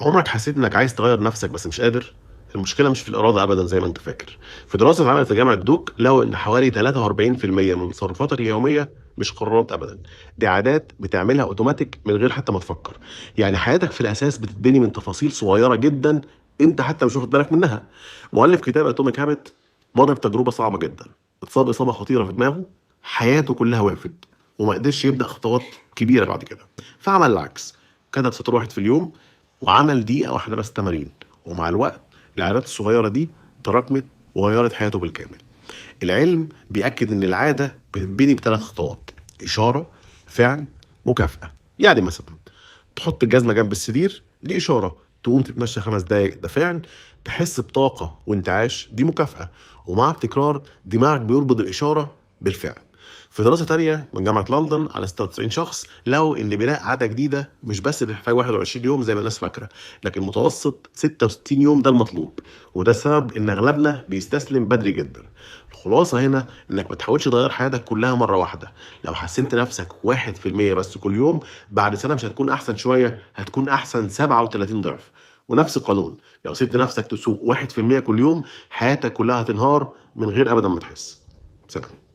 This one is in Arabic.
عمرك حسيت إنك عايز تغيّر نَفْسك بس مش قادر؟ المشكلة مش في الإرادة أبدًا زي ما أنت فاكر. في دراسة اتعملت في جامعة دوك لقوا إن حوالي 43% من تصرفاتك اليومية مش قرارات أبدًا، دي عادات بتعملها أوتوماتيك من غير حتى ما تفكّر. يعني حياتك في الأساس بتتبني من تفاصيل صغيرة جدًا أنت حتى مش واخد بالك منها. مؤلف كتاب Atomic Habit مَر بتجربة صعبة جدًا، اتصاب إصابة خطيرة في دماغه، حياته كلها وقفت وما قدرش يبدأ خطوات كبيرة بعد كده، فعمل العكس، كتب سطر واحد في اليوم وعمل دقيقة واحدة بس تمارين، ومع الوقت العادات الصغيرة دي تراكمت وغيرت حياته بالكامل. العلم بيأكد إن العادة بتتبني بثلاث خطوات: إشارة، فعل، مكافأة. يعني مثلا تحط الجزمة جنب السرير دي إشارة، تقوم تتمشى 5 دقايق ده فعل، تحس بطاقة وانتعاش دي مكافأة، ومع التكرار دماغك بيربط الإشارة بالفعل. في دراسة تانية من جامعة لندن على 96 شخص لقوا إن بناء عادة جديدة مش بس بتحتاج 21 يوم زي ما الناس فاكرة، لكن متوسط 66 يوم ده المطلوب. وده السبب إن أغلبنا بيستسلم بدري جدا. الخلاصة هنا إنك ما تحاولش تغير حياتك كلها مرة واحدة. لو حسنت نفسك 1% بس كل يوم، بعد سنة مش هتكون أحسن شوية، هتكون أحسن 37 ضعف. ونفس القانون، لو سبت نفسك تسوق 1% كل يوم، حياتك كلها هتنهار من غير أبدا ما تحس. سلام.